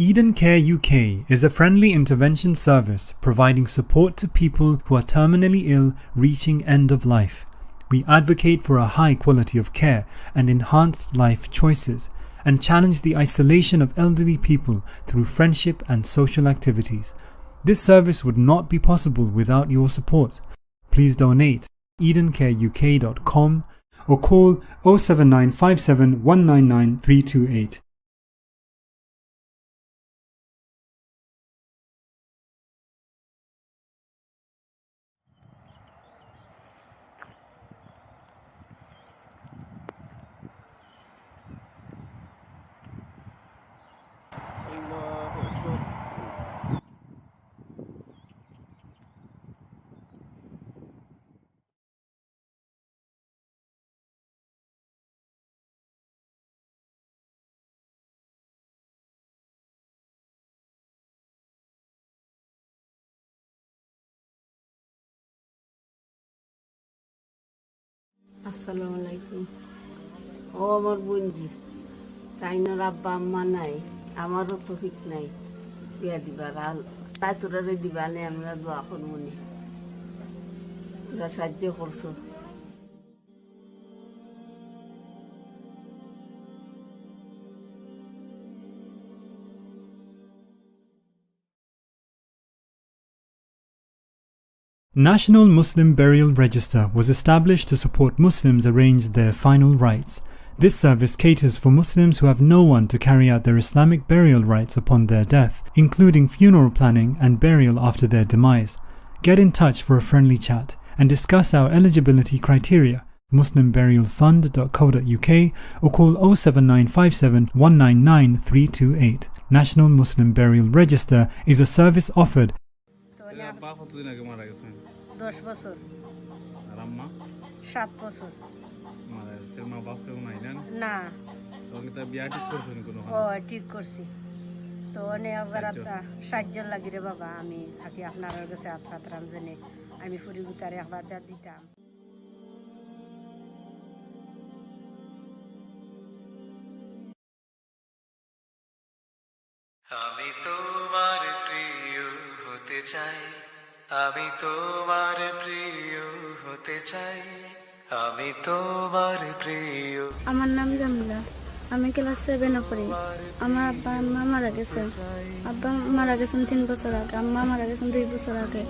Eden Care UK is a friendly intervention service providing support to people who are terminally ill reaching end of life. We advocate for a high quality of care and enhanced life choices, and challenge the isolation of elderly people through friendship and social activities. This service would not be possible without your support. Please donate edencareuk.com or call 07957 199 328. আসসালামু আলাইকুম। ও আমার বোনজি, তাইনোর আব্বা আম্মা নাই, আমারও তো ঠিক নাই বিয়া দিবার। আর তাই তোরারে দিবানে আমরা দোয়া করমুনি, তোরা সাহায্য করছো। National Muslim Burial Register was established to support Muslims arrange their final rites. This service caters for Muslims who have no one to carry out their Islamic burial rites upon their death, including funeral planning and burial after their demise. Get in touch for a friendly chat and discuss our eligibility criteria. muslimburialfund.co.uk or call 07957 199 328. National Muslim Burial Register is a service offered 10 বছর আর আম্মা 7 বছর মানে তোর মা বাপ কেউ নাই না না তোকে তো বিয়া ঠিক করছ নি কোনো ও ঠিক করছি তো অনেক আজারাতা সাহায্য লাগি রে বাবা আমি থাকি আপনার কাছে আতরাম জানি আমি ফুরি গুতারে একবার দিতাম আমি তোমার প্রিয় হতে চাই আমি তোমার প্রিয় হতে চাই আমি তোমার প্রিয়। আমার নাম জামিলা, আমি ক্লাস 7 পড়ি। আমার আব্বা আম্মা মারা গেছেন। আব্বা মারা গেছেন 3 বছর আগে, আম্মা মারা গেছেন 2 বছর আগে।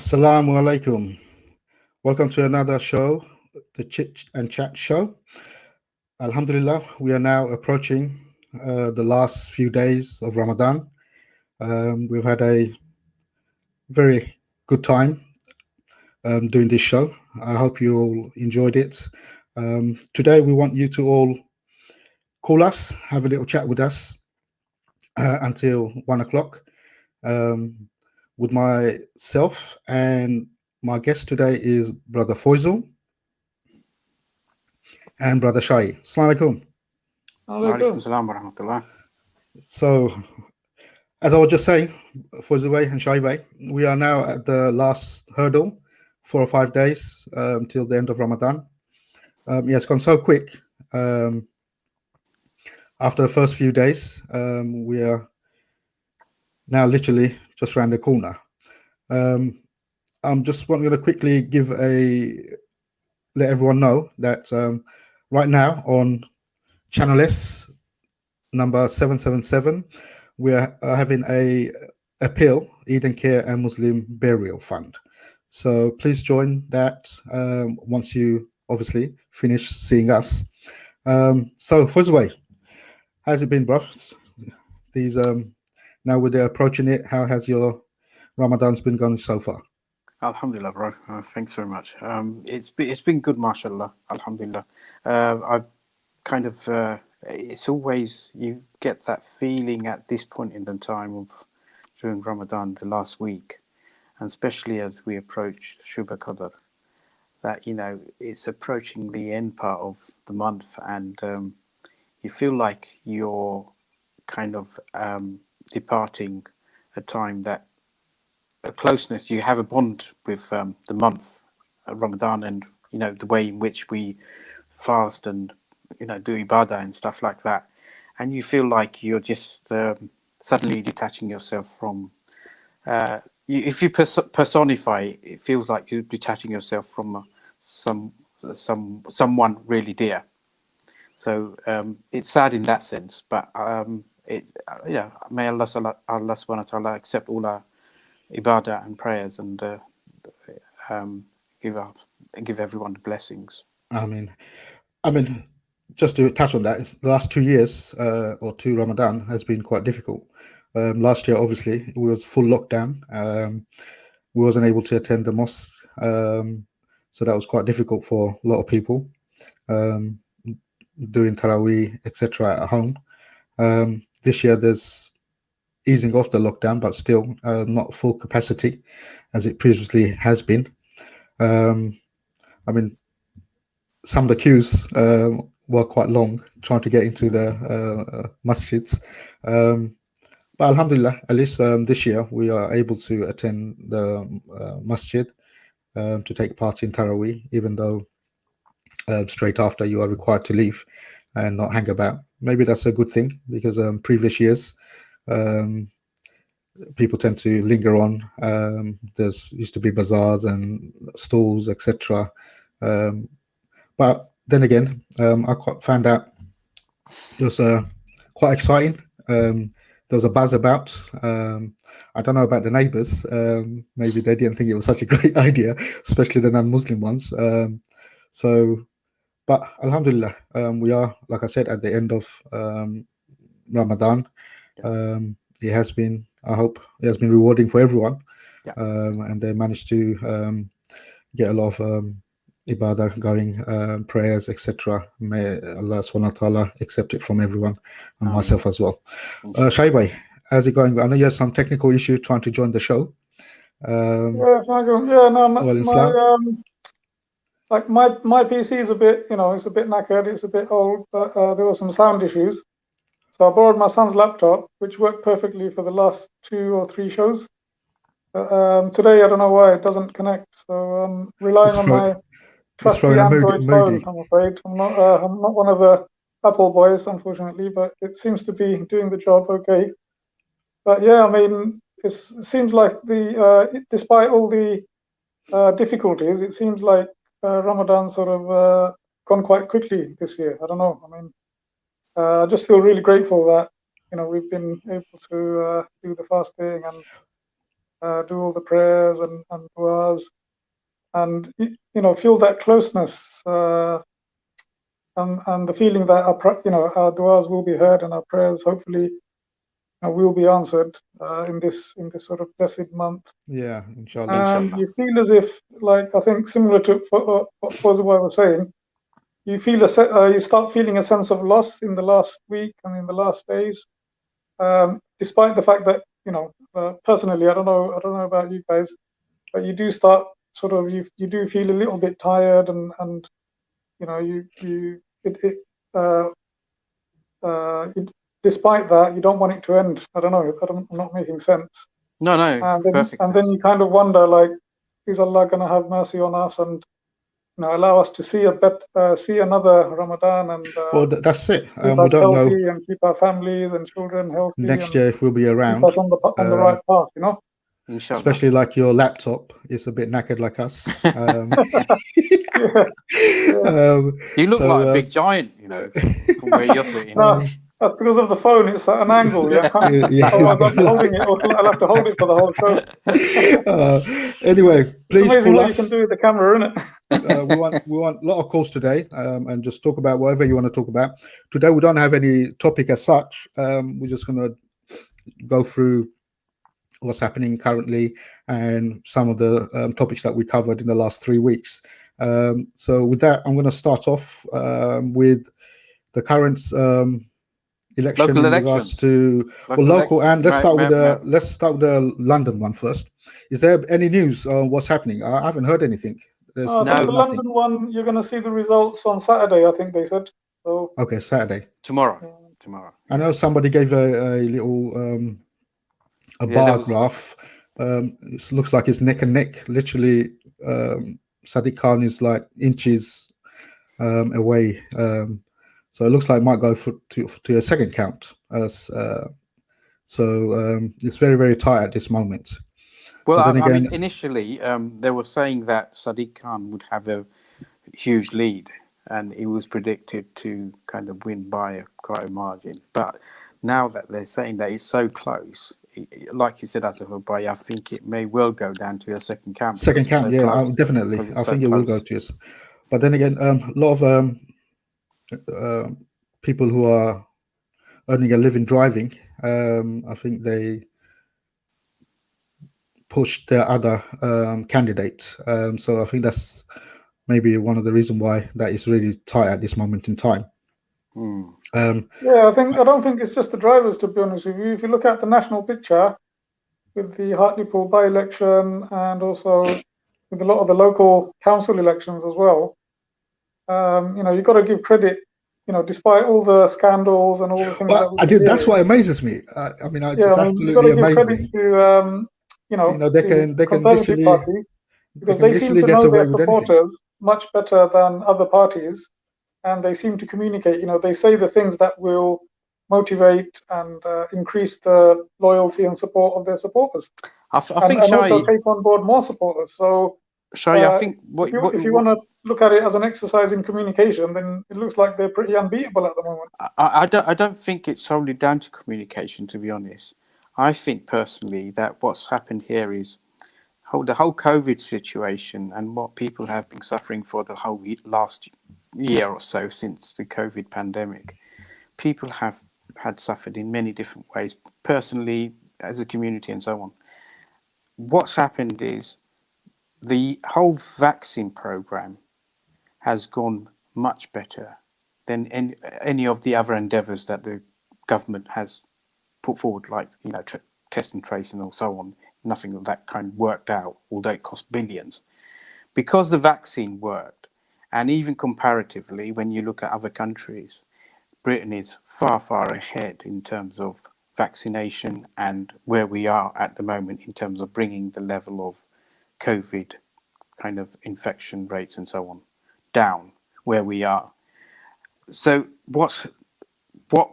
Assalamu alaikum. Welcome to another show, the Chit and Chat show. Alhamdulillah, we are now approaching the last few days of Ramadan. We've had a very good time doing this show. I hope you all enjoyed it. Today we want you to all call us, have a little chat with us until 1 o'clock. With myself, and my guest today is Brother Foysal and Brother Shahi. Assalamu alaikum. ওয়ালাইকুম আসসালাম ওয়া রাহমাতুল্লাহ। So, as I was just saying, Foysal Bey and Shahi Bey, we are now at the last hurdle, 4 or 5 days till the end of Ramadan. Yeah, it's gone so quick. After the first few days, we are now literally just around the corner. I'm just wanting to quickly let everyone know that right now on Channel S number 777, we are having a appeal, Eden Care and Muslim Burial Fund. So please join that once you obviously finish seeing us. So first away, how's it been, bruv? These now we're approaching it, how has your Ramadan's been going so far? Alhamdulillah, bro. Thanks very much. It's been good, mashallah. Alhamdulillah. I've kind of it's always you get that feeling at this point in the time of during Ramadan, the last week, and especially as we approach Shubha Qadr, that it's approaching the end part of the month, and you feel like you're kind of departing a time that a closeness. You have a bond with the month, Ramadan, and the way in which we fast and do ibadah and stuff like that, and you feel like you're just suddenly detaching yourself from. If you personify, it feels like you're detaching yourself from someone really dear. So it's sad in that sense, but may Allah subhanahu wa ta'ala accept all our ibadah and prayers, and give everyone the blessings. I mean, just to touch on that, the last 2 years or 2 Ramadan has been quite difficult. Last year, obviously, it was full lockdown. We wasn't able to attend the mosque, so that was quite difficult for a lot of people, doing Taraweeh, etc. at home. This year, there's easing off the lockdown, but still not full capacity as it previously has been. I mean, some of the queues were quite long trying to get into the masjids. But alhamdulillah, at least this year we are able to attend the masjid to take part in Taraweeh, even though straight after you are required to leave and not hang about. Maybe that's a good thing, because previous years people tend to linger on. There's used to be bazaars and stalls, etc. But then again, I found out it was quite exciting. There was a buzz about. I don't know about the neighbours. Maybe they didn't think it was such a great idea, especially the non-Muslim ones. But alhamdulillah, we are, like I said, at the end of Ramadan. It has been, I hope, it has been rewarding for everyone. And they managed to get a lot of ibadah going, prayers, etc. May Allah subhanahu wa ta'ala accept it from everyone, and myself as well. Shahi, how's it going? I know you had some technical issue trying to join the show. My PC is a bit, it's a bit knackered, it's a bit old, but there were some sound issues. So I borrowed my son's laptop, which worked perfectly for the last 2 or 3 shows. Today, I don't know why it doesn't connect. So I'm relying on my trusty Android phone, I'm afraid. I'm not one of the Apple boys, unfortunately, but it seems to be doing the job okay. But yeah, I mean, it seems like despite all the difficulties, it seems like Ramadan sort of gone quite quickly this year. I don't know. I mean, I just feel really grateful that we've been able to do the fasting and do all the prayers and du'as, and feel that closeness and the feeling that our du'as will be heard and our prayers hopefully will be answered in this sort of blessed month. Yeah, inshallah. And you feel as if, like, I think similar to what Foysal was saying, you feel you start feeling a sense of loss in the last week and in the last days, despite the fact that personally, I don't know about you guys, but you do start sort of you do feel a little bit tired, and despite that, you don't want it to end. I don't know. I'm not making sense. No, it's perfect. And then you kind of wonder, like, is Allah going to have mercy on us and allow us to see another Ramadan, and well, that's it. Keep us healthy and keep our families and children healthy. Next year, if we'll be around, keep us on the right path, Inshallah. Especially like your laptop is a bit knackered like us. You look like a big giant, from where you're sitting. That's because of the phone. It's at an angle. Yeah, otherwise I'm holding it. I'll have to hold it for the whole show. Anyway, please call us. You can do with the camera, innit? We want a lot of calls today, and just talk about whatever you want to talk about. Today we don't have any topic as such. We're just going to go through what's happening currently and some of the topics that we covered in the last 3 weeks. So with that, I'm going to start off with the current election local in regards to local, and let's start with the London one first. Is there any news on what's happening? I haven't heard anything There's I think No. the nothing. London one, you're going to see the results on Saturday, I think they said. So Okay, Saturday. Tomorrow. yeah. Tomorrow. I know somebody gave a little a Yeah, there bar was. graph. It looks like it's neck and neck. Literally, Sadiq Khan is like inches away. So it looks like it might go to a second count. So it's very, very tight at this moment. Well, But then I mean, again, initially, they were saying that Sadiq Khan would have a huge lead, and he was predicted to kind of win by quite a margin. But now that they're saying that it's so close, like you said, Azafor, I think it may well go down to a second count because second it's count, so yeah, close. definitely. Because I it's so think it will go close. to us. But then again, a lot of people who are earning a living driving, I think they pushed their other candidates. So I think that's maybe one of the reasons why that is really tight at this moment in time. Yeah, I don't think it's just the drivers, to be honest with you. If you look at the national picture with the Hartlepool by-election and also with a lot of the local council elections as well, you've got to give credit, despite all the scandals and all the things that Well, we've been that's hearing. what amazes me. I mean, it's Yeah, just I mean, you've got absolutely to give credit amazing. to, They the can Conservative literally Party, because they seem to get know away their with anything. supporters much better than other parties, and they seem to communicate. They say the things that will motivate and increase the loyalty and support of their supporters, I think and also Shahi, take on board more supporters. So I think if you want to look at it as an exercise in communication, then it looks like they're pretty unbeatable at the moment. I don't think it's solely down to communication, to be honest. I think personally that what's happened here is the whole COVID situation and what people have been suffering for the whole last year or so since the COVID pandemic. People have had suffered in many different ways, personally, as a community, and so on. What's happened is the whole vaccine program has gone much better than any of the other endeavours that the government has put forward, like test and trace and so on. Nothing of that kind worked out, although it cost billions. Because the vaccine worked, and even comparatively, when you look at other countries, Britain is far, far ahead in terms of vaccination and where we are at the moment in terms of bringing the level of COVID kind of infection rates and so on down where we are. So what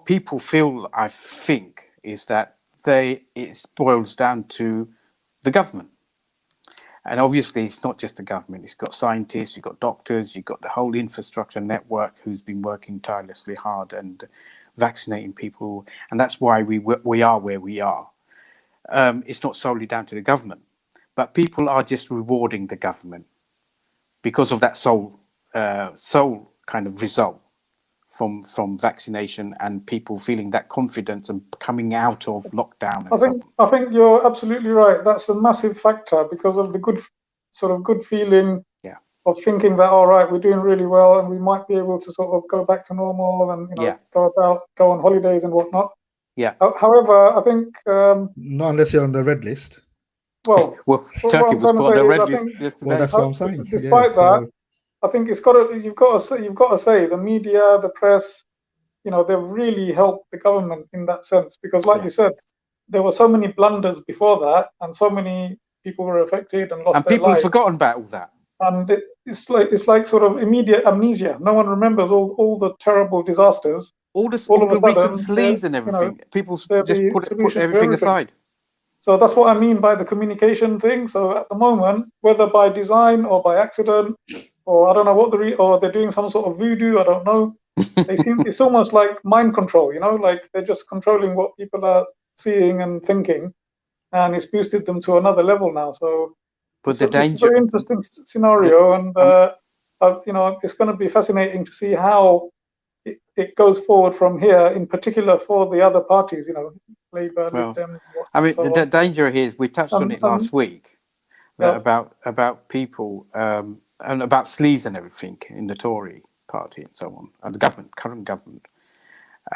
people feel, I think, is that it boils down to the government. And obviously, it's not just the government. It's got scientists, you've got doctors, you've got the whole infrastructure network who's been working tirelessly hard and vaccinating people. And that's why we are where we are. It's not solely down to the government, but people are just rewarding the government because of that sole kind of result from vaccination and people feeling that confidence and coming out of lockdown and so on. I think you're absolutely right. That's a massive factor because of the good feeling of thinking that, all right, we're doing really well and we might be able to sort of go back to normal and go on holidays and whatnot. Yeah. However, I think not unless you're on the red list. Well, Turkey was put on the red list yesterday. Well, that's what I'm saying. Despite that, I think you've got to say the media, the press, they've really helped the government in that sense because, like you said, there were so many blunders before that, and so many people were affected and lost their lives. And people have forgotten about all that. And it's like sort of immediate amnesia. No one remembers all the terrible disasters. All the recent sleaze and everything. People just put everything aside. So that's what I mean by the communication thing. So at the moment, whether by design or by accident, or I don't know what or they're doing some sort of voodoo, I don't know. It's almost like mind control, like they're just controlling what people are seeing and thinking, and it's boosted them to another level now. So it's a very interesting scenario, and it's going to be fascinating to see how it goes forward from here, in particular for the other parties, Labour, Lib Dem. I mean, the danger here is we touched on it last week about people and about sleaze and everything in the Tory party and so on, and the current government.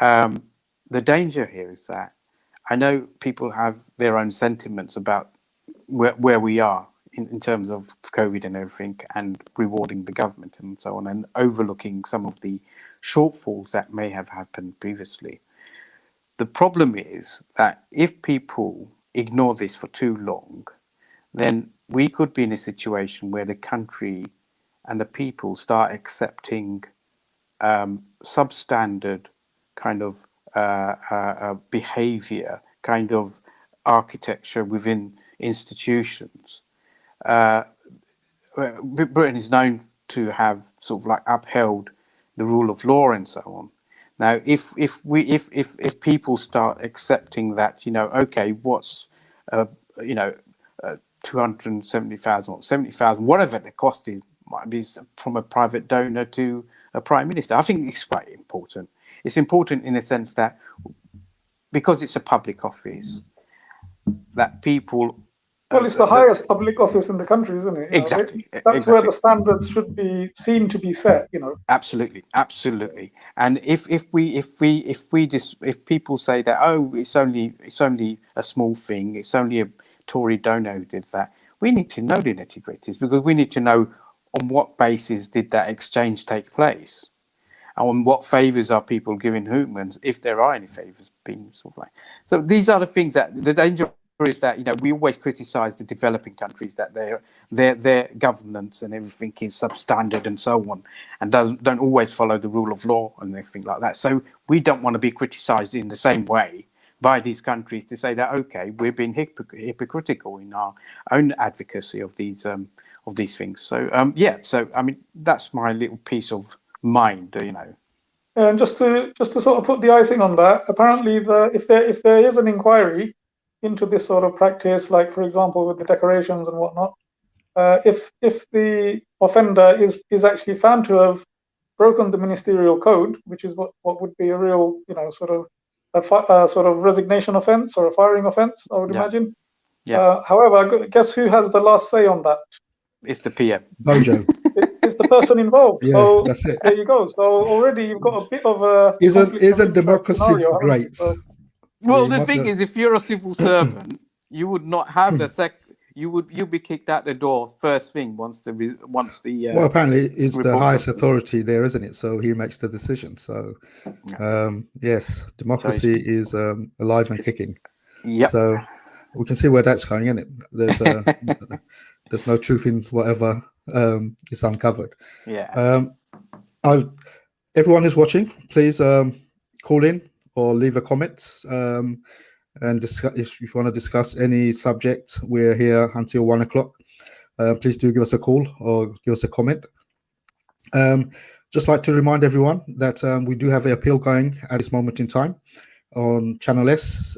The danger here is that I know people have their own sentiments about where we are in terms of COVID and everything, and rewarding the government and so on, and overlooking some of the shortfalls that may have happened previously. The problem is that if people ignore this for too long, then we could be in a situation where the country and the people start accepting substandard kind of behavior, kind of architecture within institutions. Britain is known to have sort of like upheld the rule of law and so on. Now, if people start accepting that, okay, what's 270,000 or 70,000, whatever the cost is, might be from a private donor to a prime minister. I think it's quite important. It's important in a sense that because it's a public office, that people. Well, it's the highest public office in the country, isn't it? Exactly. That's where the standards should be seen to be set. Absolutely. And if people say that, oh, it's only a small thing, it's only a Tory donor who did that, we need to know the nitty-gritties, because we need to know on what basis did that exchange take place, and on what favours are people giving whom, and if there are any favours being sort of like. So these are the things that the danger is, that we always criticise the developing countries, that their governance and everything is substandard and so on, and don't always follow the rule of law and everything like that. So we don't want to be criticised in the same way by these countries to say that, okay, we're being hypocritical in our own advocacy of these things. So so I mean, that's my little piece of mind, And just to sort of put the icing on that, apparently if there is an inquiry into this sort of practice, like for example with the decorations and whatnot, if the offender is actually found to have broken the ministerial code, which is what would be a real sort of resignation offence or a firing offence, I would imagine. Yeah. However, guess who has the last say on that? It's the PM. Bojo. It's the person involved. Yeah, so that's it. There you go. So already you've got a bit of a isn't democracy scenario, great? Well, the thing is, if you're a civil servant, you would not have you'd be kicked out the door first thing once the well, apparently it's the highest authority there, isn't it? So he makes the decision. So yes, democracy is alive and kicking. Yeah. So we can see where that's going, isn't it? There's no truth in whatever is uncovered. Yeah. Everyone who's watching, please call in or leave a comment. And discuss, if you want to discuss any subject, we're here until 1 o'clock. Please do give us a call or give us a comment. Just like to remind everyone that we do have an appeal going at this moment in time on Channel S,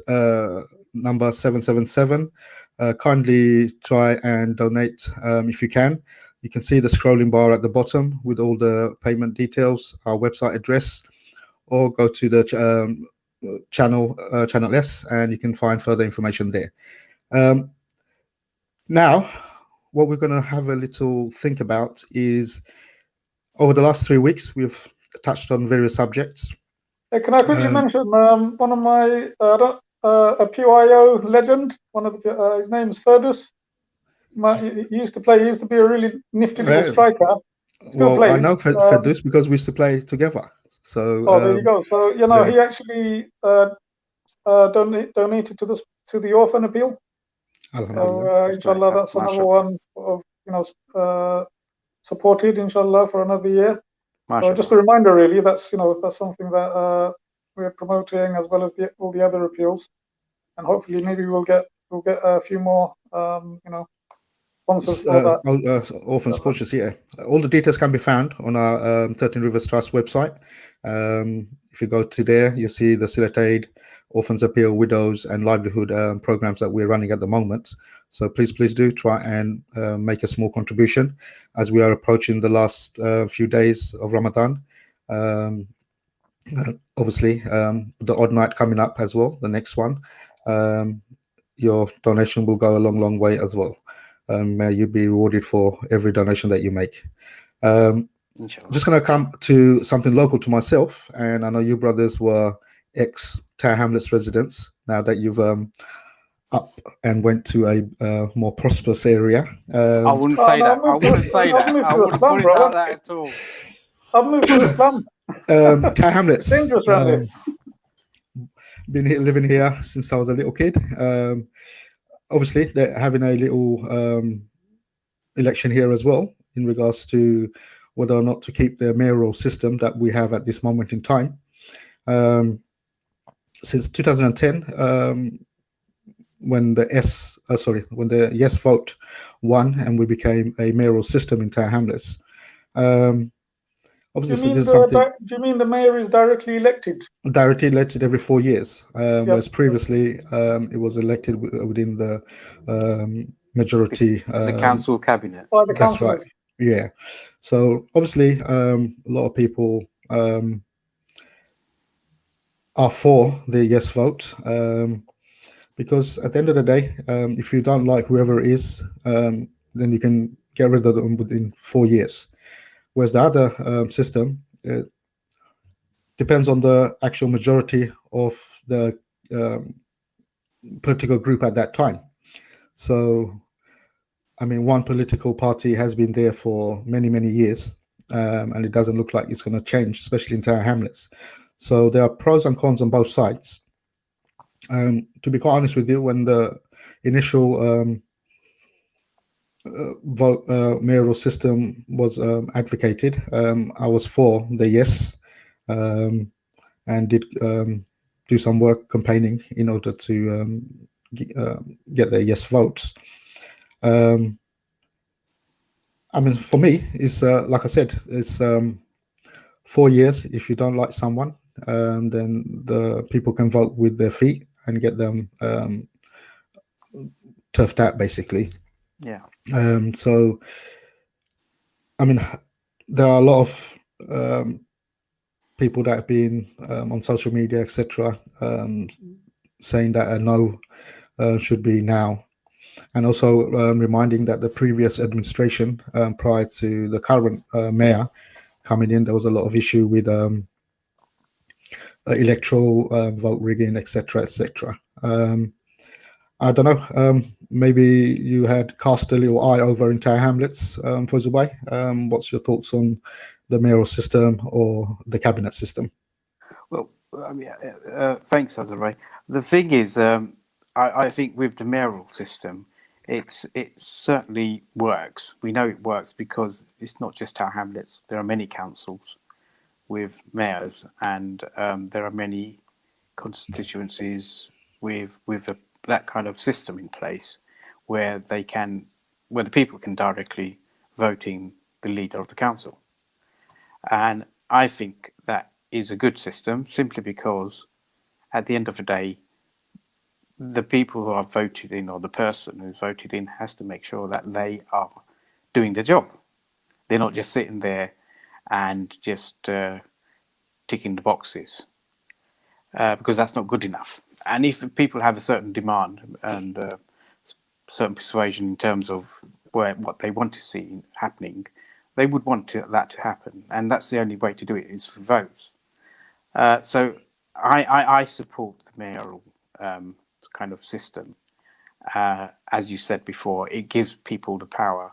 number 777. Kindly try and donate if you can. You can see the scrolling bar at the bottom with all the payment details, our website address, or go to the channel S, and you can find further information there. Now, what we're going to have a little think about is, over the last 3 weeks, we've touched on various subjects. Can I quickly mention one of my a PYO legend? One of the his name's Ferdus. He used to play. He used to be a really nifty little striker. Still plays. I know Ferdus because we used to play together. So there you go. So he actually donated to the orphan appeal. So inshallah, that's another one of supported, inshallah, for another year. So just a reminder, really, that's that's something that we're promoting, as well as all the other appeals, and hopefully maybe we'll get a few more sponsors for that. Orphan sponsors, yeah. All the details can be found on our 13 Rivers Trust website. If you go to there, you'll see the Silat Aid, Orphans Appeal, Widows and Livelihood programs that we're running at the moment. So please do try and make a small contribution as we are approaching the last few days of Ramadan. Obviously, the odd night coming up as well, the next one. Your donation will go a long way as well. May you be rewarded for every donation that you make. I'm just going to come to something local to myself, and I know you brothers were ex-Tower Hamlets residents. Now that you've up and went to a more prosperous area. I wouldn't Oh, say no, that. I wouldn't say I've that. moved I to wouldn't Islam, put it like brother. that at all. I've moved to Islam. Tower Hamlets. Dangerous around here. Been here, living here since I was a little kid. Obviously, they're having a little election here as well in regards to whether or not to keep the mayoral system that we have at this moment in time. Since 2010, when the yes vote won and we became a mayoral system in Tower Hamlets. Obviously, this is something Do you mean the mayor is directly elected? directly elected every 4 years, whereas previously it was elected within the majority. The council cabinet. By the That's right. councillors. Yeah. So obviously, a lot of people are for the yes vote, because at the end of the day, if you don't like whoever it is, then you can get rid of them within 4 years. Whereas the other system, it depends on the actual majority of the political group at that time. So, I mean, one political party has been there for many, many years, and it doesn't look like it's going to change, especially in Tower Hamlets. So there are pros and cons on both sides. To be quite honest with you, when the initial vote mayoral system was advocated, I was for the yes, and did do some work campaigning in order to get the yes votes. I mean, for me, it's like I said, it's 4 years. If you don't like someone, then the people can vote with their feet and get them turfed out, basically. Yeah. So, I mean, there are a lot of people that have been on social media, etc., saying that a no should be now, and also reminding that the previous administration, prior to the current mayor coming in, there was a lot of issue with electoral vote rigging, etc., etc. I don't know. Maybe you had cast a little eye over in Tower Hamlets, Foysal. What's your thoughts on the mayoral system or the cabinet system? Well, I mean, thanks, Azafor. The thing is, I think with the mayoral system, it certainly works. We know it works because it's not just Tower Hamlets. There are many councils with mayors, and there are many constituencies with that kind of system in place, where the people can directly vote in the leader of the council. And I think that is a good system, simply because at the end of the day, the people who are voted in, or the person who's voted in, has to make sure that they are doing the job. They're not just sitting there and just ticking the boxes, because that's not good enough. And if people have a certain demand and certain persuasion in terms of what they want to see happening, they would want that to happen, and that's the only way to do it, is for votes. So I support the mayoral kind of system. As you said before, it gives people the power,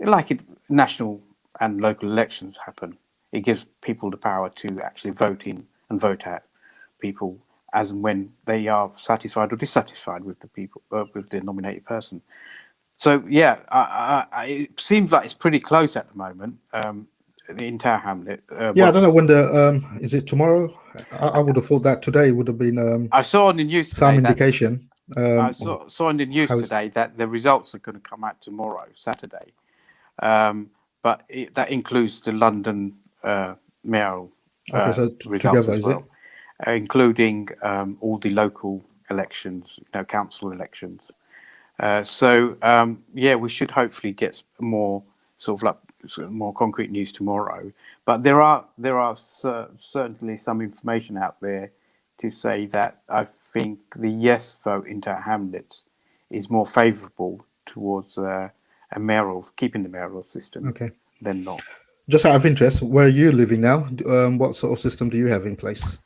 like national and local elections happen. It gives people the power to actually vote in and vote out people as and when they are satisfied or dissatisfied with the people, with the nominated person. So yeah, it seems like it's pretty close at the moment in Tower Hamlet. Yeah, I don't know when the is it tomorrow? I would have thought that today would have been. I saw on the news today some indication. I saw on the news today that the results are going to come out tomorrow, Saturday. But that includes the London mayoral results together, as well, including all the local elections, council elections. So yeah, we should hopefully get more more concrete news tomorrow. But there are certainly some information out there to say that I think the yes vote in Tower Hamlets is more favourable towards keeping the mayoral system than not. Just out of interest, where are you living now? What sort of system do you have in place?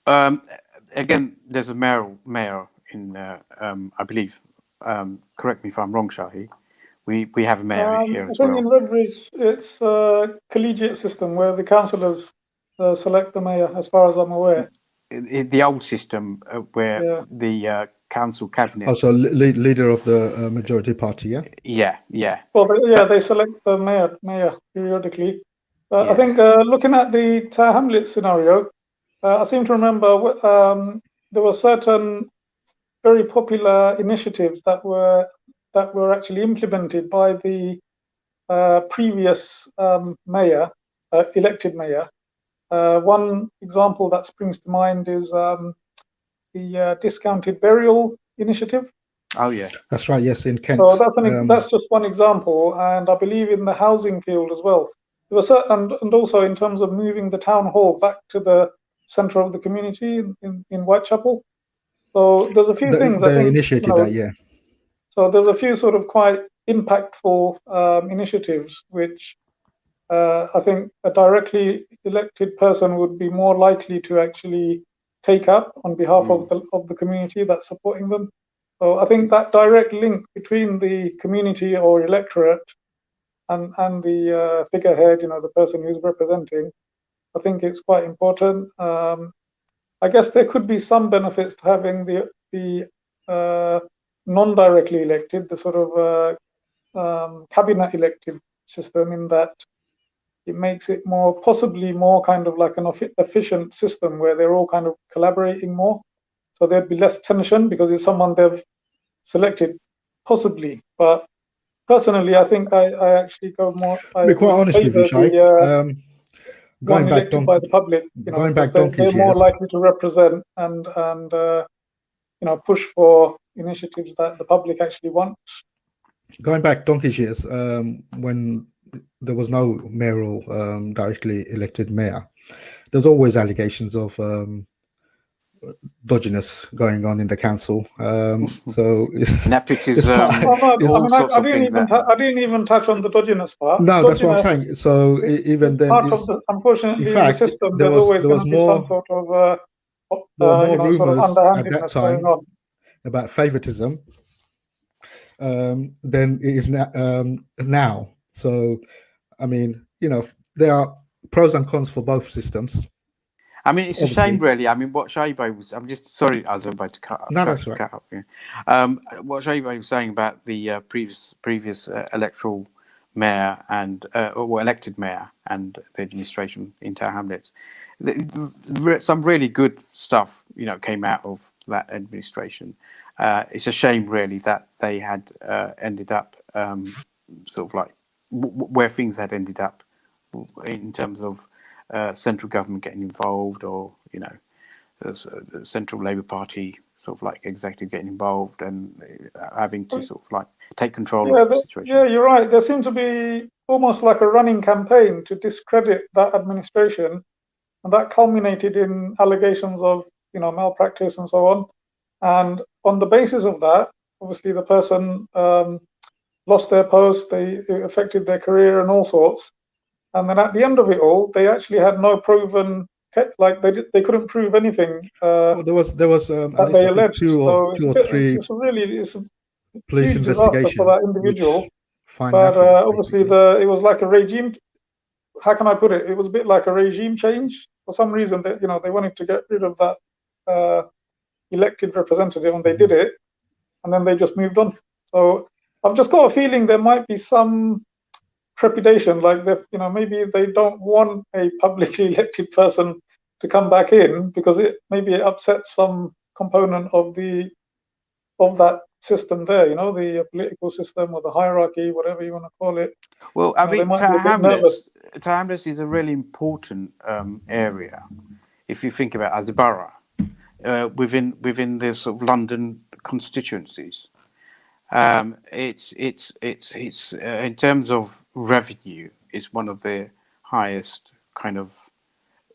Again, there's a mayor in, I believe, correct me if I'm wrong, Shahi. We have a mayor here I as think well. in Redbridge it's a collegiate system where the councillors select the mayor, as far as I'm aware. The old system where the council cabinet. Also, leader of the majority party. Yeah. Yeah. Well, they select the mayor periodically. I Yeah. think looking at the Tower Hamlets scenario, I seem to remember there were certain very popular initiatives that were actually implemented by the previous mayor, elected mayor. One example that springs to mind is the discounted burial initiative. Oh yeah, that's right. Yes, in Kent. So that's just one example, and I believe in the housing field as well. There was and also in terms of moving the town hall back to the centre of the community in Whitechapel. So there's a few things I think initiated that. Yeah. So there's a few sort of quite impactful initiatives which I think a directly elected person would be more likely to actually take up on behalf of the community that's supporting them. So I think that direct link between the community or electorate and the figurehead, the person who's representing, I think it's quite important. I guess there could be some benefits to having the non-directly elected, the sort of cabinet elected system, in that it makes it possibly more kind of like an efficient system where they're all kind of collaborating more. So there'd be less tension because it's someone they've selected, possibly. But personally, I think I actually go more. To be quite honest with you, Shai, going back by the public, going back they're more likely to represent and push for initiatives that the public actually want. Going back donkey's years, when there was no mayoral directly elected mayor, there's always allegations of dodginess going on in the council. So it's nepotism. I didn't even touch on the dodginess part. No, that's what I'm saying. So even then, part of unfortunately, in fact, the system, there's always going to be some sort of rumors sort of underhandedness going on about favoritism than it is now. So, I mean, there are pros and cons for both systems. I mean, it's obviously a shame, really. I mean, what Shahi was, I'm just sorry, Azafor, to cut. No, that's right. Cut up, yeah. What Shahi was saying about the previous electoral mayor and or elected mayor and the administration in Tower Hamlets, some really good stuff, came out of that administration. It's a shame, really, that they had ended up sort of like where things had ended up in terms of central government getting involved, or the Central Labour Party sort of like executive getting involved and having to sort of like take control of the situation. Yeah, you're right. There seemed to be almost like a running campaign to discredit that administration, and that culminated in allegations of malpractice and so on. And on the basis of that, obviously the person lost their post, it affected their career and all sorts. And then at the end of it all, they actually had no proven, like they couldn't prove anything. There was that they alleged. two or three. It's a police huge investigation disaster for that individual. But nothing, obviously, it was like a regime. How can I put it? It was a bit like a regime change. For some reason, that they wanted to get rid of that elected representative, and they did it, and then they just moved on. So I've just got a feeling there might be some trepidation, like that, maybe they don't want a publicly elected person to come back in because it upsets some component of that system there, the political system or the hierarchy, whatever you want to call it. Well, I mean, Tower Hamlets is a really important area if you think about as a borough within the sort of London constituencies. It's in terms of revenue, it's one of the highest kind of.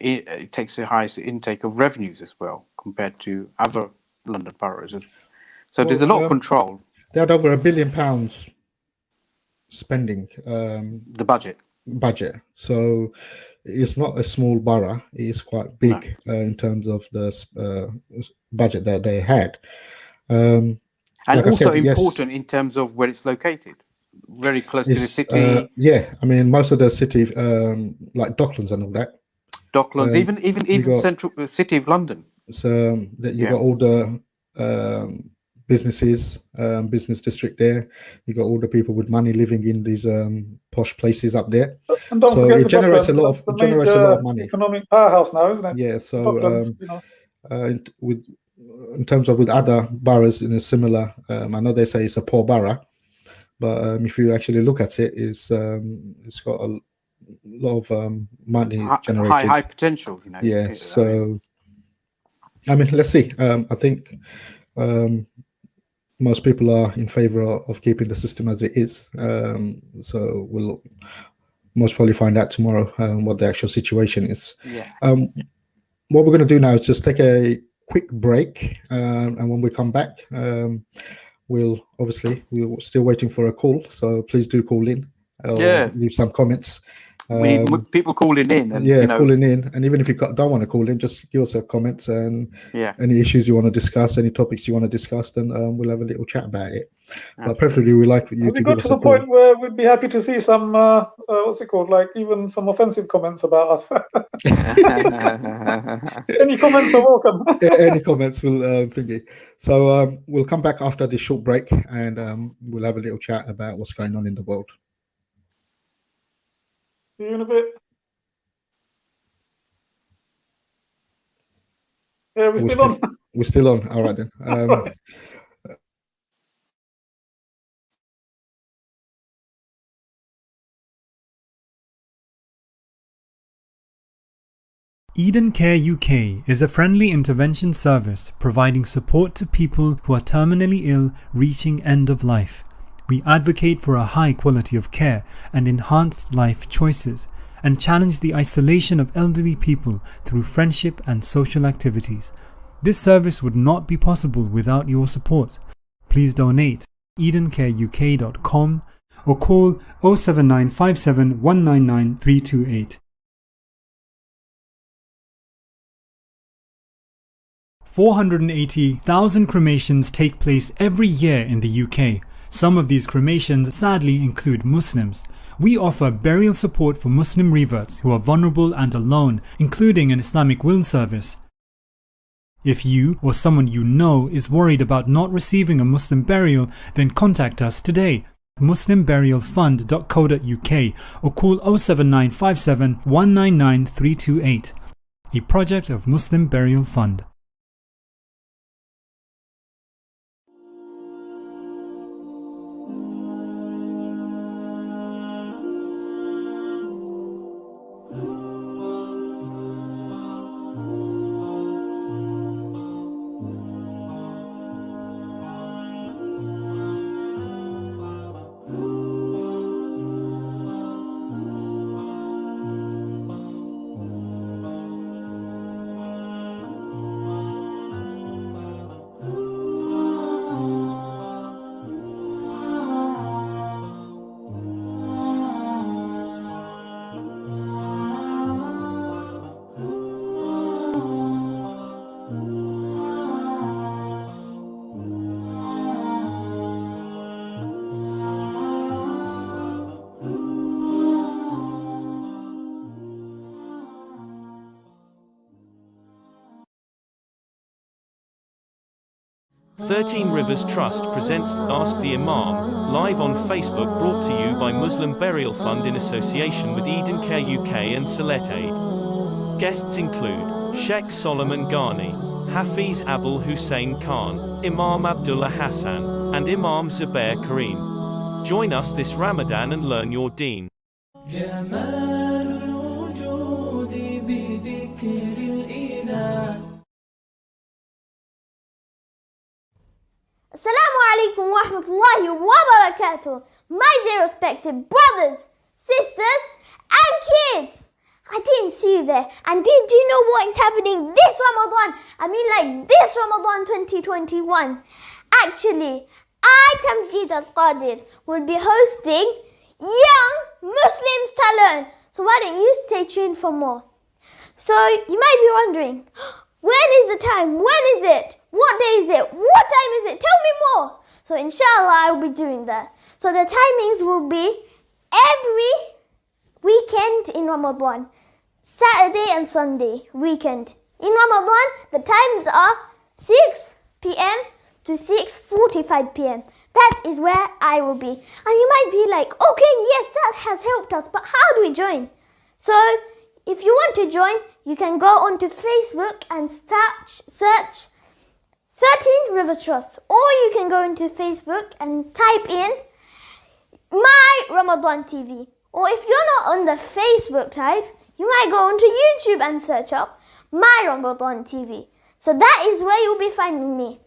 It takes the highest intake of revenues as well compared to other London boroughs. So there's a lot of control. They had over £1 billion spending. The budget. So it's not a small borough. It's quite big in terms of the budget that they had. And like I also said, yes, important in terms of where it's located. Very close to the it's, city. yeah, I mean, most of the city, like Docklands and all that, Docklands, you got, central city of London. so that you Yeah. got all the businesses, business district there. You got all the people with money living in these posh places up there. And don't So forget it the generates Docklands. a lot That's the of generates a lot of major money. economic powerhouse now, isn't it? Yeah. The So Docklands, you know. with in terms of with other boroughs in a similar, I know they say it's a poor borough, but if you actually look at it, it's got a lot of money generated. High potential, you know. Yeah. So I mean, let's see. I think most people are in favor of keeping the system as it is. So we'll most probably find out tomorrow what the actual situation is. Yeah. What we're going to do now is just take a quick break, and when we come back, we're still waiting for a call. So please do call in or leave some comments. We need people calling in, and calling in, and even if you don't want to call in, just give us a comment and any issues you want to discuss, any topics you want to discuss, then we'll have a little chat about it. But preferably, we like you to give us a call. We got to the point where we'd be happy to see some what's it called, like even some offensive comments about us. Any comments are welcome. Any comments will thingy. So we'll come back after this short break, and we'll have a little chat about what's going on in the world. See you in a bit. Yeah, we're still on. We're still on. All right then. Eden Care UK is a friendly intervention service providing support to people who are terminally ill reaching end of life. We advocate for a high quality of care and enhanced life choices, and challenge the isolation of elderly people through friendship and social activities. This service would not be possible without your support. Please donate edencareuk.com or call 07957 199 328. 480,000 cremations take place every year in the UK. Some of these cremations sadly include Muslims. We offer burial support for Muslim reverts who are vulnerable and alone, including an Islamic will service. If you or someone you know is worried about not receiving a Muslim burial, then contact us today, muslimburialfund.co.uk, or call 07957 199 328, a project of Muslim Burial Fund. Thirteen Rivers Trust presents Ask the Imam, live on Facebook, brought to you by Muslim Burial Fund in association with Eden Care UK and Select Aid. Guests include Sheikh Solomon Ghani, Hafiz Abul Hussein Khan, Imam Abdullah Hassan, and Imam Zubair Kareem. Join us this Ramadan and learn your deen. Assalamu alaikum wa rahmatullahi wa barakatuh. My dear respected brothers, sisters, and kids. I didn't see you there. And do you know what is happening this Ramadan? I mean like this Ramadan 2021. Actually, I, Tamjeed Al-Qadir, will be hosting Young Muslims to Learn. So why don't you stay tuned for more? So you might be wondering, when is the time? When is it? What day is it? What time is it? Tell me more. So inshallah, I will be doing that. So the timings will be every weekend in Ramadan, Saturday and Sunday weekend. In Ramadan, the times are 6 p.m. to 6:45 p.m. That is where I will be. And you might be like, okay, yes, that has helped us, but how do we join? So if you want to join, you can go onto Facebook and search 13 Rivers Trust, or you can go into Facebook and type in MyRamadanTv. Or if you're not on the Facebook type, you might go onto YouTube and search up MyRamadanTv. So that is where you'll be finding me.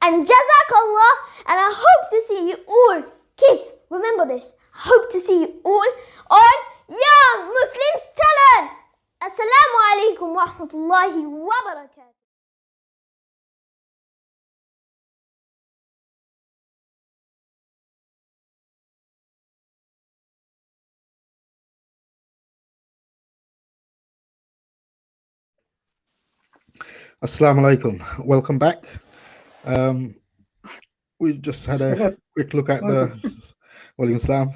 And Jazakallah, and I hope to see you all. Kids, remember this. I hope to see you all on Young Muslims Talent. Assalamu alaikum wa rahmatullahi wa barakatuh. Assalamu alaikum. Welcome back. We just had a quick look at the Walaikum Islam.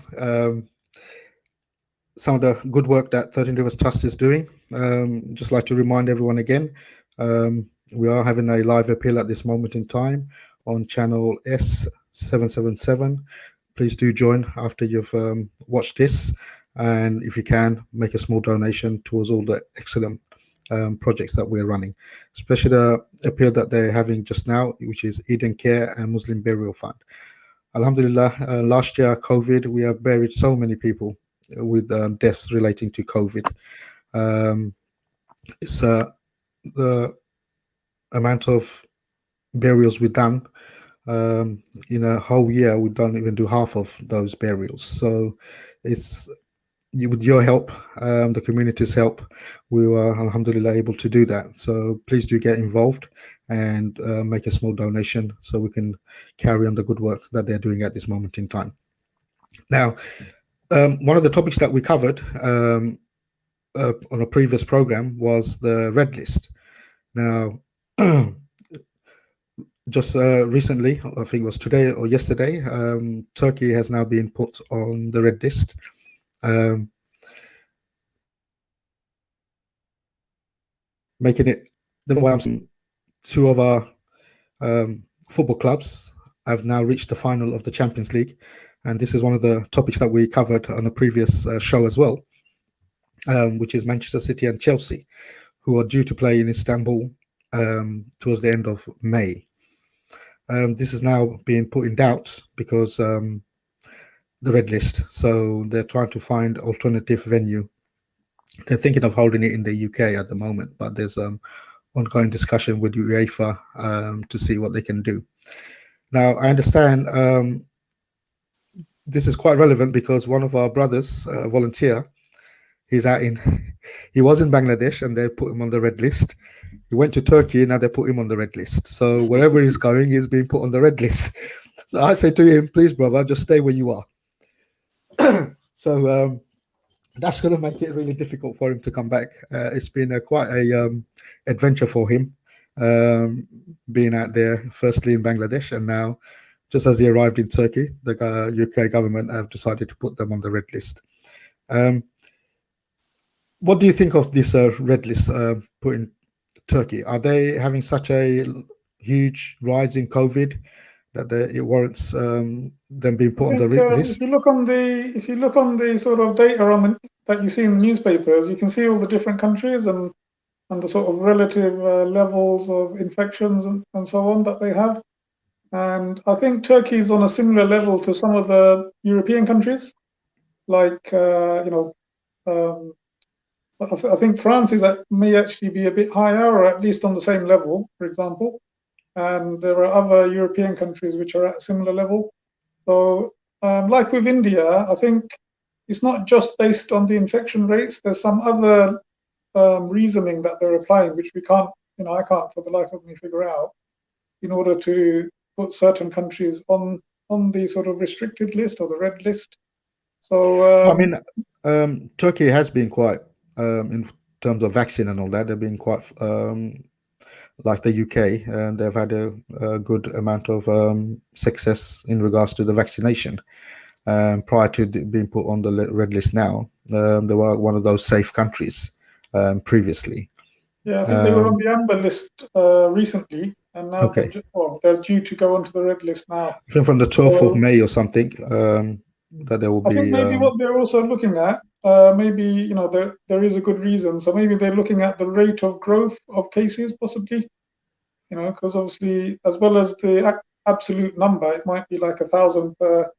Some of the good work that 13 Rivers Trust is doing. Just like to remind everyone again, we are having a live appeal at this moment in time on channel S777. Please do join after you've watched this, and if you can, make a small donation towards all the excellent projects that we're running, especially the appeal that they're having just now, which is Eden Care and Muslim Burial Fund. Alhamdulillah, last year, COVID, we have buried so many people with deaths relating to COVID. It's the amount of burials we've done in a whole year, we don't even do half of those burials. So it's with your help, the community's help, we were alhamdulillah able to do that. So please do get involved and make a small donation so we can carry on the good work that they're doing at this moment in time. Now, one of the topics that we covered on a previous program was the red list. Now, just recently, I think it was today or yesterday, Turkey has now been put on the red list. Making it the way I'm saying, two of our football clubs have now reached the final of the Champions League, and this is one of the topics that we covered on a previous show as well, which is Manchester City and Chelsea, who are due to play in Istanbul towards the end of May. This is now being put in doubt because the red list, so they're trying to find alternative venue. They're thinking of holding it in the UK at the moment, but there's ongoing discussion with UEFA to see what they can do. Now, I understand this is quite relevant because one of our brothers, a volunteer, he was in Bangladesh and they put him on the red list. He went to Turkey, now they put him on the red list. So wherever he's going, he's being put on the red list. So I say to him, please, brother, just stay where you are. So that's going to make it really difficult for him to come back. It's been quite a adventure for him, being out there, firstly in Bangladesh, and now, just as he arrived in Turkey, the UK government have decided to put them on the red list. What do you think of this red list put in Turkey? Are they having such a huge rise in COVID that it warrants them being put on the red list? If you look on the sort of data that you see in the newspapers, you can see all the different countries and the sort of relative levels of infections and so on that they have. And I think Turkey is on a similar level to some of the European countries, like I think France may actually be a bit higher, or at least on the same level, for example. And there are other European countries which are at a similar level. So, like with India, I think it's not just based on the infection rates. There's some other reasoning that they're applying, which we can't, I can't for the life of me figure out, in order to put certain countries on the sort of restricted list or the red list. So, Turkey has been quite, in terms of vaccine and all that, they've been quite like the UK, and they've had a good amount of success in regards to the vaccination. Prior to being put on the red list now, they were one of those safe countries previously. Yeah, I think they were on the amber list recently, and now they're due to go onto the red list now. I think from the 12th of May or something, that there will be. I think maybe what they're also looking at, maybe there is a good reason. So maybe they're looking at the rate of growth of cases, possibly. Because obviously, as well as the absolute number, it might be like 1,000 per,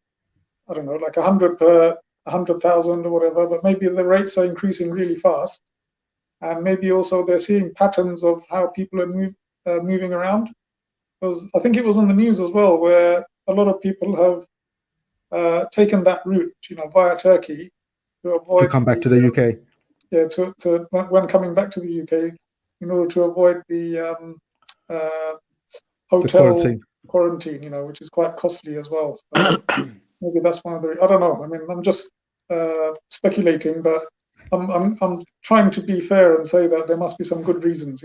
I don't know, like 100 per 100,000 or whatever. But maybe the rates are increasing really fast. And maybe also they're seeing patterns of how people are moving around. Because I think it was on the news as well, where a lot of people have taken that route, via Turkey to avoid come back to the UK. Yeah, to when coming back to the UK, in order to avoid the hotel quarantine, which is quite costly as well. So maybe that's one of the. I don't know. I mean, I'm just speculating, but I'm trying to be fair and say that there must be some good reasons,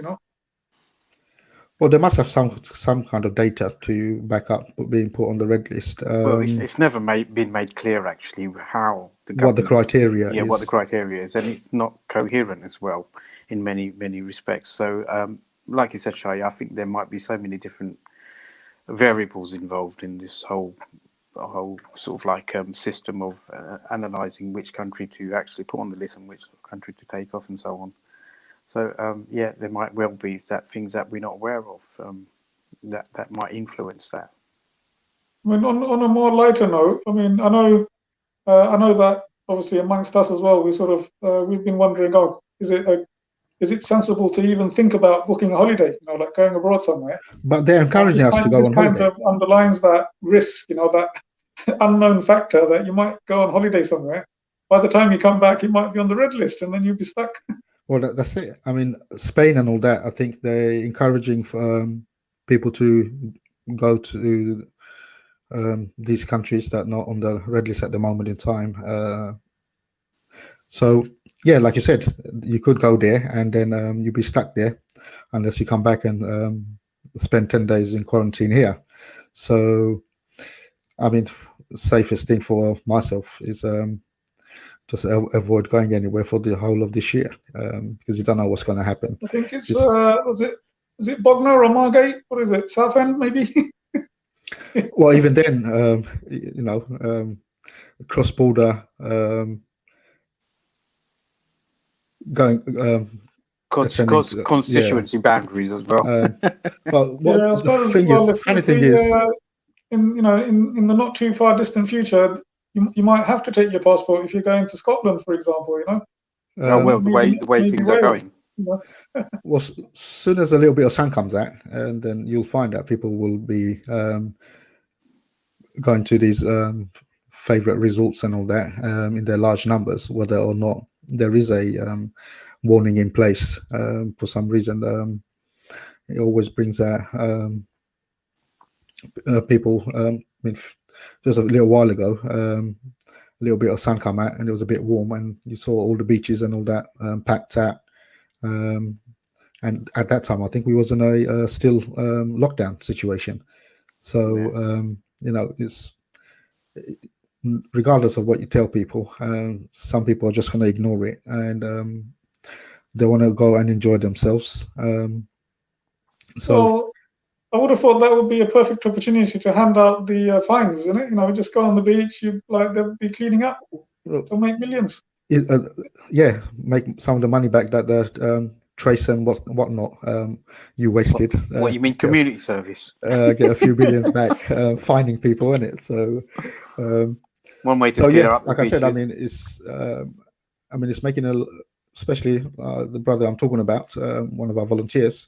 Well, they must have some kind of data to back up being put on the red list. Well, it's never been made clear actually how what the criteria is. Yeah, what the criteria is, and it's not coherent as well in many respects. So, like you said, Shahi, I think there might be so many different variables involved in this whole sort of like system of analysing which country to actually put on the list and which country to take off and so on. So yeah, there might well be things that we're not aware of that might influence that. I mean, on a more lighter note, I mean, I know that obviously amongst us as well, we sort of we've been wondering, is it sensible to even think about booking a holiday? Like going abroad somewhere. But they're encouraging us to go on holiday. Kind of underlines that risk, that unknown factor that you might go on holiday somewhere. By the time you come back, it might be on the red list, and then you'll be stuck. Well, that's it. I mean, Spain and all that, I think they're encouraging people to go to these countries that are not on the red list at the moment in time. So, yeah, like you said, you could go there and then you'll be stuck there unless you come back and spend 10 days in quarantine here. So, I mean, the safest thing for myself is just avoid going anywhere for the whole of this year because you don't know what's going to happen. I think it's is it Bognor or Margate? What is it? Southend, maybe? Well, even then, cross-border going constituency boundaries as well. Well, the funny thing is, in the not too far distant future, you might have to take your passport if you're going to Scotland, for example. The way things are going. Well, as soon as a little bit of sun comes out, and then you'll find that people will be going to these favorite resorts and all that in their large numbers, whether or not there is a warning in place. For some reason, it always brings out people. I mean, just a little while ago, a little bit of sun come out and it was a bit warm, and you saw all the beaches and all that packed out. And at that time, I think we was in a still lockdown situation. So it's regardless of what you tell people, some people are just going to ignore it, and they want to go and enjoy themselves. Well, I would have thought that would be a perfect opportunity to hand out the fines, isn't it? Just go on the beach, they'll be cleaning up. They'll make millions. Make some of the money back that the trace and whatnot you wasted. What you mean, community service? Get a few billions back, finding people in it. So one way to clear up. Like I said, I mean, it's making especially the brother I'm talking about, one of our volunteers.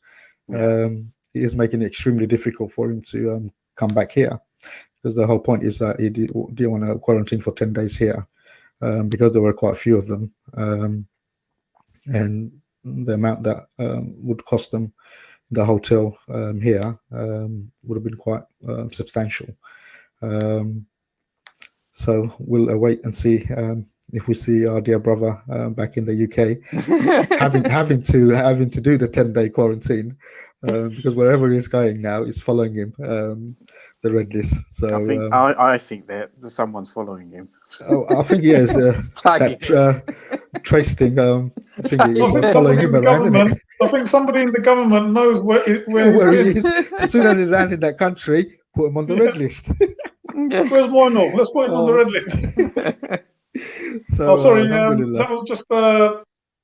It is making it extremely difficult for him to come back here, because the whole point is that he didn't want to quarantine for 10 days here, because there were quite a few of them, and the amount that would cost them the hotel here would have been quite substantial. So we'll await and see if we see our dear brother back in the UK having to do the 10-day quarantine. because wherever he's going now, he's following him, the red list. So I think that someone's following him. I think he is that trace thing. I think he is following him around. Isn't it? I think somebody in the government knows where he is. As soon as he lands in that country, put him on the red list. Where's Moino? Let's put him on the red list. So sorry, that was just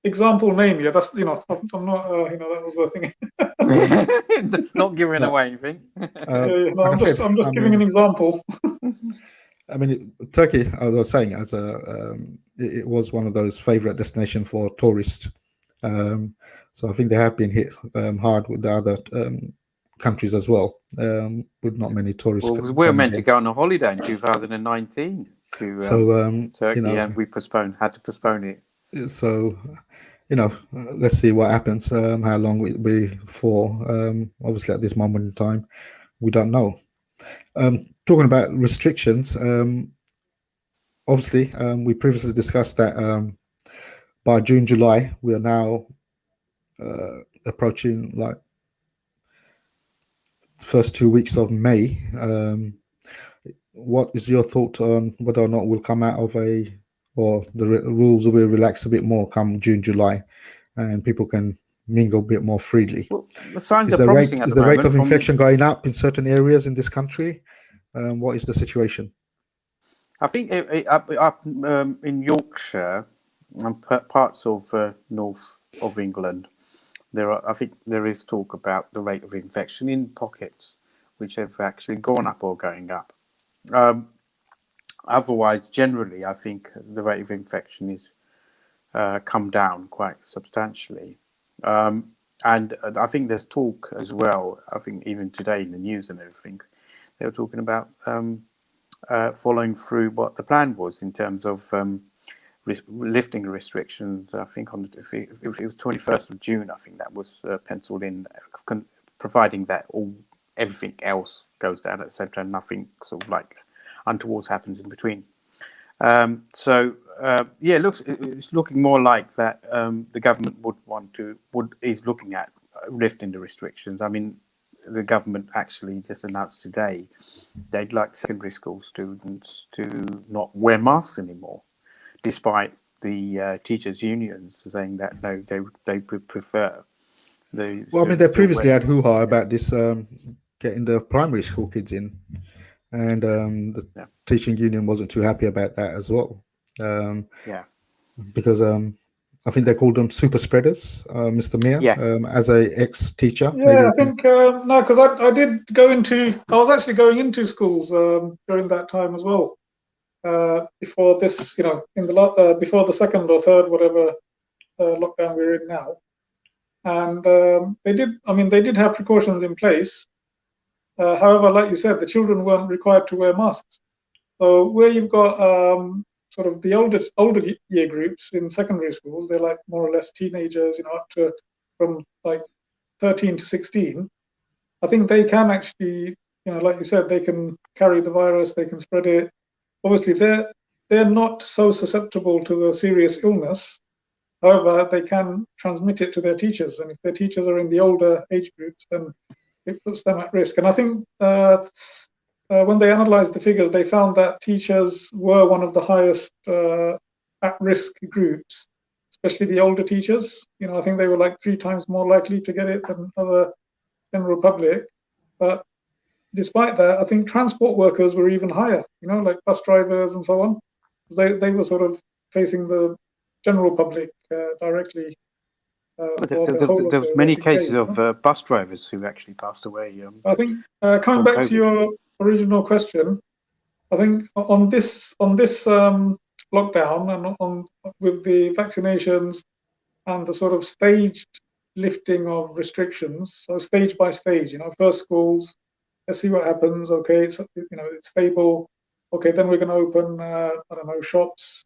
example name. Yeah, that's I'm not. That was the thing. Not giving away anything. I'm just giving an example. I mean, Turkey, as I was saying, it was one of those favorite destinations for tourists. So I think they have been hit hard with the other countries as well, with not many tourists. Well, we were meant to go on a holiday in 2019 to Turkey, and we had to postpone it. So, let's see what happens. How long it will be for? Obviously, at this moment in time, we don't know. Talking about restrictions, obviously, we previously discussed that by June, July, we are now approaching like the first 2 weeks of May. What is your thought on whether or not we'll come out of or the rules will be relaxed a bit more come June, July, and people can mingle a bit more freely? Well, the signs are promising is the rate of infection going up in certain areas in this country? What is the situation? I think up in Yorkshire and parts of north of England, I think there is talk about the rate of infection in pockets which have actually gone up or going up. Otherwise, generally, I think the rate of infection is come down quite substantially. And I think there's talk as well, I think even today in the news and everything, they were talking about following through what the plan was in terms of lifting restrictions. I think if it was 21st of June, I think that was penciled in, providing that everything else goes down at the same time, nothing sort of like untoward happens in between. It's looking more like that. The government is looking at lifting the restrictions. I mean, the government actually just announced today they'd like secondary school students to not wear masks anymore, despite the teachers' unions saying that no, they would prefer. They previously had hoo-ha about this, getting the primary school kids in, and the teaching union wasn't too happy about that as well. Because I think they called them super spreaders, Mr. Miah, as a ex-teacher. Yeah, I think no, because I was actually going into schools during that time as well. Before this, before the second or third, whatever lockdown we're in now, and they did have precautions in place. However, like you said, the children weren't required to wear masks. So where you've got sort of the older year groups in secondary schools, they're like more or less teenagers, up to from like 13 to 16. I think they can actually, like you said, they can carry the virus, they can spread it. Obviously, they're not so susceptible to the serious illness. However, they can transmit it to their teachers, and if their teachers are in the older age groups, then it puts them at risk. And I think when they analysed the figures, they found that teachers were one of the highest at-risk groups, especially the older teachers. I think they were like 3 times more likely to get it than other general public. But despite that, I think transport workers were even higher, like bus drivers and so on. They were sort of facing the general public directly. There was many cases of bus drivers who actually passed away. I think coming back to your original question, I think on this lockdown and with the vaccinations and the sort of staged lifting of restrictions, so stage by stage, first schools, let's see what happens. Okay, it's stable. Okay, then we're going to open shops.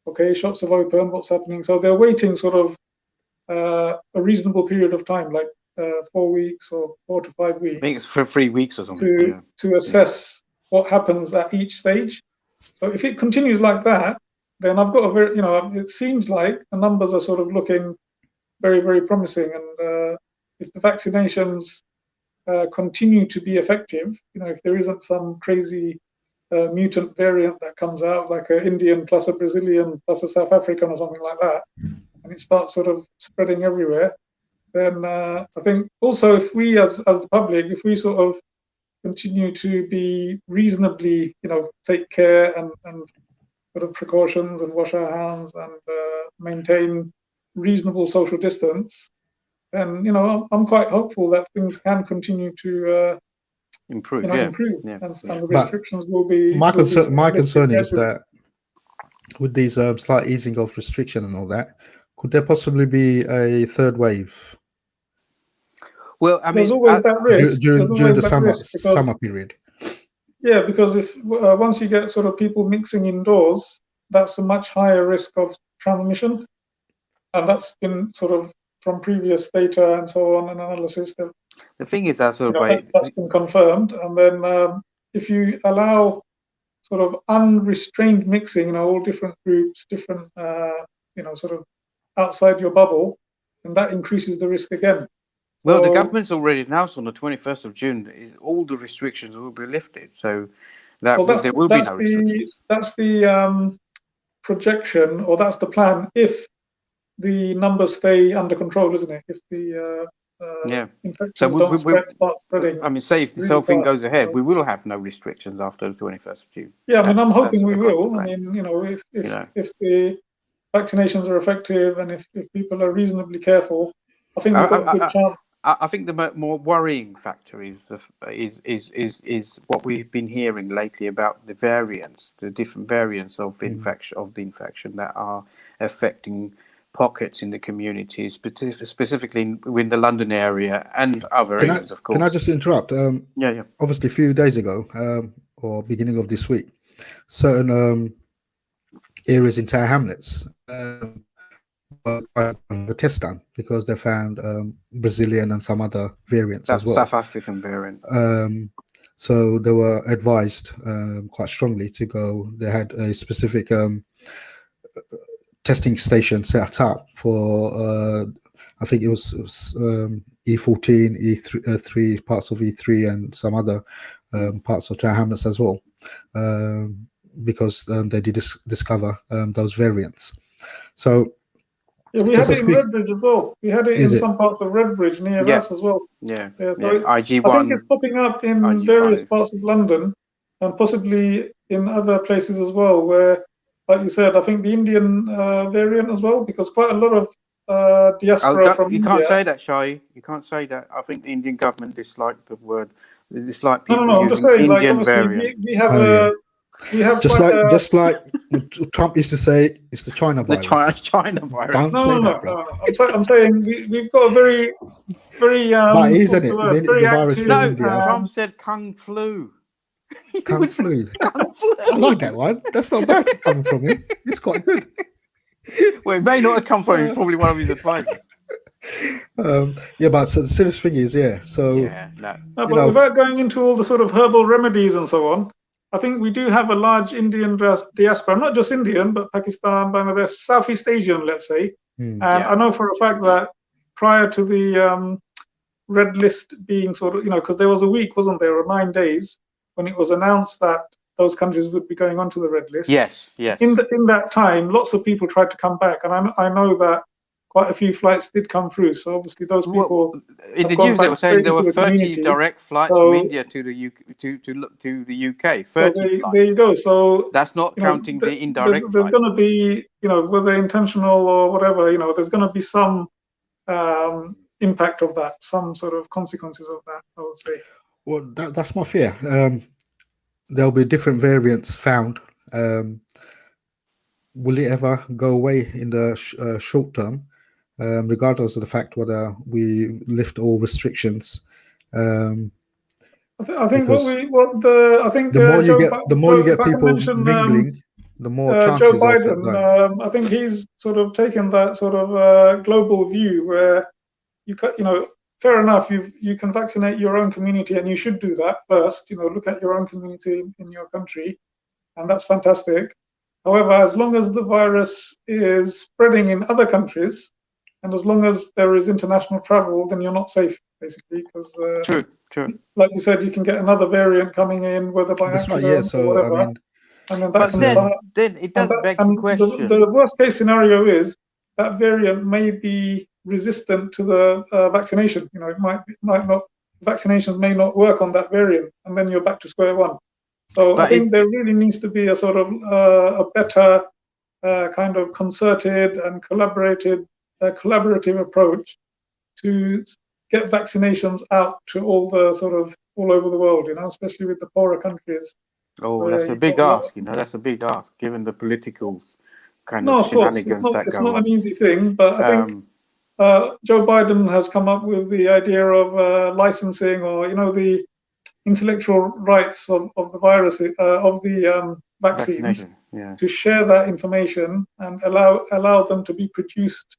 Okay, shops have opened. What's happening? So they're waiting sort of a reasonable period of time, like 4 weeks or 4 to 5 weeks. I think it's for 3 weeks or something. To assess what happens at each stage. So if it continues like that, then I've got a very, it seems like the numbers are sort of looking very, very promising. And if the vaccinations continue to be effective, if there isn't some crazy mutant variant that comes out, like an Indian plus a Brazilian plus a South African or something like that, and it starts sort of spreading everywhere, then I think also if we as the public, if we sort of continue to be reasonably, take care and sort of precautions and wash our hands and maintain reasonable social distance, then I'm quite hopeful that things can continue to improve. improve, Yeah. and the restrictions will be. My concern is everywhere. that with these slight easing of restriction and all that, could there possibly be a third wave? Well, I mean, there's always that risk during the because, summer period. Yeah, because if once you get sort of people mixing indoors, that's a much higher risk of transmission, and that's been sort of from previous data and so on and analysis that the thing is that sort of that's been confirmed. And then if you allow sort of unrestrained mixing, all different groups, different, sort of outside your bubble, and that increases the risk again. Well, the government's already announced on the 21st of June, all the restrictions will be lifted. So there will be no restrictions. That's the projection, or that's the plan, if the numbers stay under control, isn't it? If the infections don't start spreading. I mean, say if this whole thing goes ahead, we will have no restrictions after the 21st of June. Yeah, I mean, I'm hoping we will. I mean, if the vaccinations are effective and if people are reasonably careful, I think we've got a good chance. I think the more worrying factor is what we've been hearing lately about the variants, the different variants of the infection that are affecting pockets in the community, specifically within the London area and other areas, of course. Can I just interrupt? Yeah. Obviously, a few days ago, or beginning of this week, certain areas in Tower Hamlets the test done because they found Brazilian and some other variants as well. South African variant. So they were advised quite strongly to go. They had a specific testing station set up for I think it was E14, E3, parts of E3 and some other parts of Tower Hamlets as well, because they did discover those variants. So yeah, we had it in Redbridge as well. We had it in some parts of Redbridge near us as well. Yeah. So IG1. I think it's popping up in IG5. various parts of London and possibly in other places as well, where, like you said, I think the Indian variant as well, because quite a lot of diaspora from you India. can't say that, Shahi. You can't say that. I think the Indian government disliked the word. They dislike people No, I'm using just saying, Indian variant. We have we have just like Trump used to say, it's the China virus. The China virus. I'm saying we've got a very, very. But isn't it? The virus from India. Trump said Kung flu. Kung flu. I like that one. That's not bad coming from him. It's quite good. Well, it may not have come from him. It's probably one of his advisors. But so the serious thing is, but without going into all the sort of herbal remedies and so on, I think we do have a large Indian diaspora, not just Indian, but Pakistan, Bangladesh, Southeast Asian, let's say. And I know for a fact that prior to the red list being sort of, because there was a week, wasn't there, or 9 days, when it was announced that those countries would be going onto the red list. Yes. In that time, lots of people tried to come back, and I know that quite a few flights did come through. So obviously those people in the news they were saying there were 30 direct flights from India to the UK. 30 flights. There you go. So that's not counting the indirect flights. There's going to be, whether intentional or whatever, there's going to be some impact of that, some sort of consequences of that, I would say. Well, that's my fear. There'll be different variants found. Will it ever go away in the short term? Regardless of the fact whether we lift all restrictions. I think the more you get people mingling, the more chances Joe Biden. I think he's sort of taken that sort of global view where fair enough, you can vaccinate your own community, and you should do that first. Look at your own community in your country, and that's fantastic. However, as long as the virus is spreading in other countries, And as long as there is international travel, then you're not safe, basically, because True. like you said, you can get another variant coming in, whether by That's right. accident Yeah. or So whatever, I mean, and then that But can so start. then it does beg the And question. the worst case scenario is that variant may be resistant to the vaccination. You know, it might not. Vaccinations may not work on that variant, and then you're back to square one. So I But think there really needs to be a sort of a better kind of concerted and collaborative approach to get vaccinations out to all over the world. You know, especially with the poorer countries. Oh, Where that's a you've got big a lot ask. You know, that's a big ask, given the political kind No, of of course, shenanigans that it's go not on. an easy thing, but I think Joe Biden has come up with the idea of licensing, or the intellectual rights of the virus of the vaccines, Vaccination. Yeah. to share that information and allow them to be produced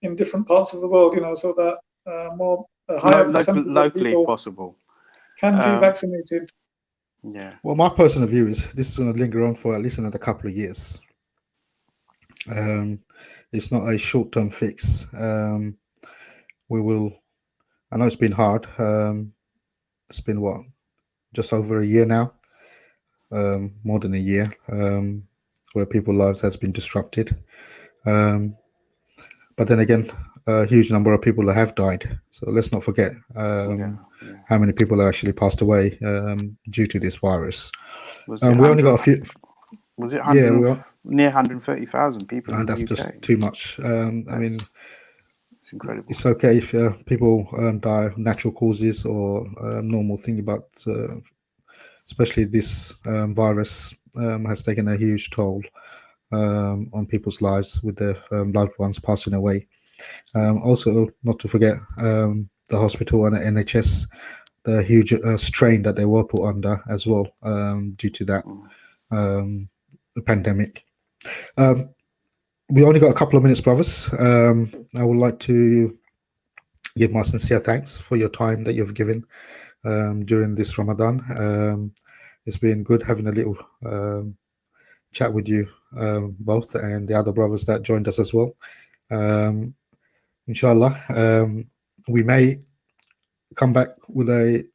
in different parts of the world. You know, so that a higher percentage of Locally, if people possible. can be vaccinated. Yeah. well, my personal view is this is going to linger on for at least another couple of years. It's not a short-term fix. We will. I know it's been hard. It's been what, just over a year now, more than a year, where people's lives has been disrupted. But then again, a huge number of people have died. So let's not forget how many people have actually passed away due to this virus. We only got a few. Was it near 130,000 people in and the that's UK? just too much. I mean, it's incredible. It's okay if people die of natural causes or normal thing, but especially this virus has taken a huge toll on people's lives, with their loved ones passing away. Also, not to forget the hospital and the NHS, the huge strain that they were put under as well due to that pandemic. We only got a couple of minutes, brothers. I would like to give my sincere thanks for your time that you've given during this Ramadan. It's been good having a little chat with you both, and the other brothers that joined us as well. Inshallah, we may come back with a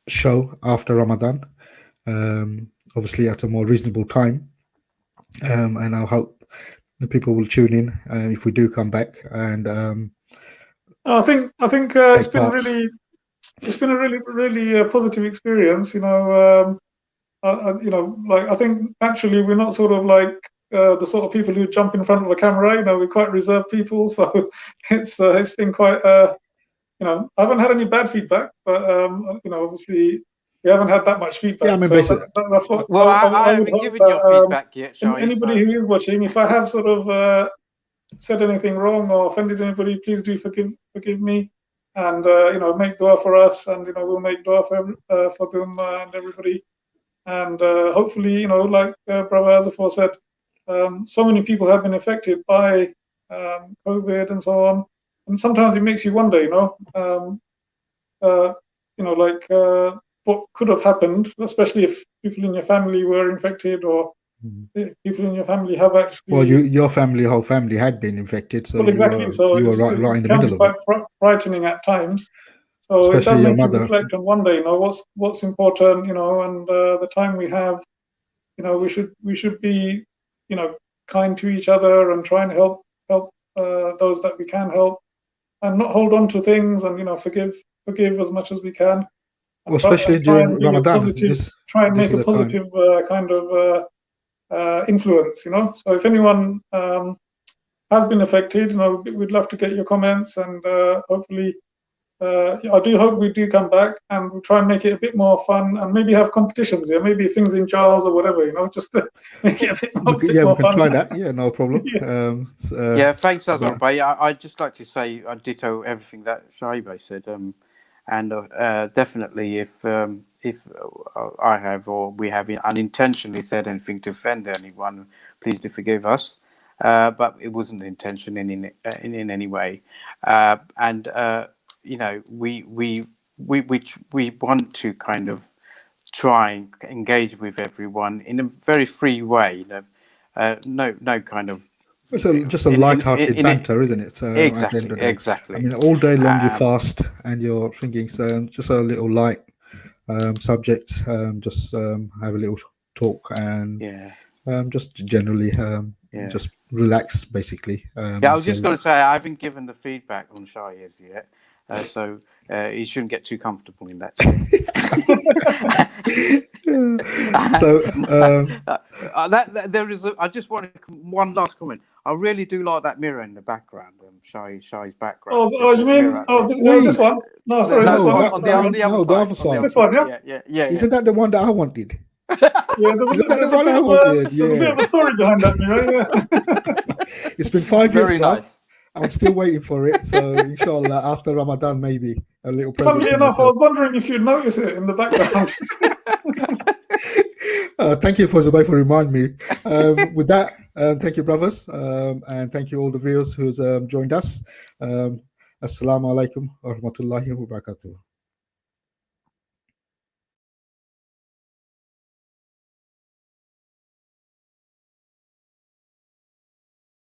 show after Ramadan, obviously at a more reasonable time, and I hope the people will tune in if we do come back. And I think it's been a really positive experience. You know, like I think naturally we're not sort of like the sort of people who jump in front of a camera. You know, we're quite reserved people, so it's been quite. You know, I haven't had any bad feedback, but you know, obviously we haven't had that much feedback. yeah, I mean, so basically, that's what. Well, I would haven't hope given that, your feedback yet, Shahi. anybody who is watching, if I have sort of said anything wrong or offended anybody, please do forgive me, and you know, make dua for us, and you know, we'll make dua for them and everybody, and hopefully, you know, like Brother Azafor said, so many people have been affected by COVID and so on, and sometimes it makes you wonder, you know, like what could have happened, especially if people in your family were infected, or if people in your family have actually. well, your whole family had been infected, so well, exactly. So you were right in the middle of it. Quite frightening at times. So Especially it does your make you mother. reflect and wonder, you know, what's important, you know, and the time we have, you know, we should be, you know, kind to each other and try and help those that we can help, and not hold on to things, and you know, forgive as much as we can. Well, especially during Ramadan, try and this make is a positive kind of influence, you know. So if anyone has been affected, you know, we'd love to get your comments, and hopefully, I do hope we do come back, and we'll try and make it a bit more fun, and maybe have competitions. Yeah, maybe things in jars or whatever, you know, just to make it a bit more, we can fun. try that. Yeah, no problem. Yeah, thanks, Azar. I'd just like to say I ditto everything that Shahi said. And definitely, if I have or we have unintentionally said anything to offend anyone, please do forgive us. But it wasn't the intention in any way. And you know, we want to kind of try and engage with everyone in a very free way. You know, no kind of It's just a light-hearted banter, isn't it? So exactly, at the end of the day, exactly. I mean, all day long you fast and you're thinking, so just a little light subject, just have a little talk and just generally just relax, basically. I was just going to say, I haven't given the feedback on Shahi as yet, so he shouldn't get too comfortable in that chair. So there is. I just wanted one last comment. I really do like that mirror in the background, Shahi's background. Oh, you mean this one? No, sorry, this one. On the other side. This one, yeah. Isn't that the one that I wanted? Yeah, there's a bit of a story behind that mirror. Yeah. It's been 5 years. Very nice. I'm still waiting for it. So inshallah, after Ramadan, maybe a little present. Funnily enough, I was wondering if you'd notice it in the background. Thank you, Foysal, for reminding me. With that, thank you, brothers, and thank you all the viewers who's joined us. Assalamu alaikum wa rahmatullahi wa barakatuh.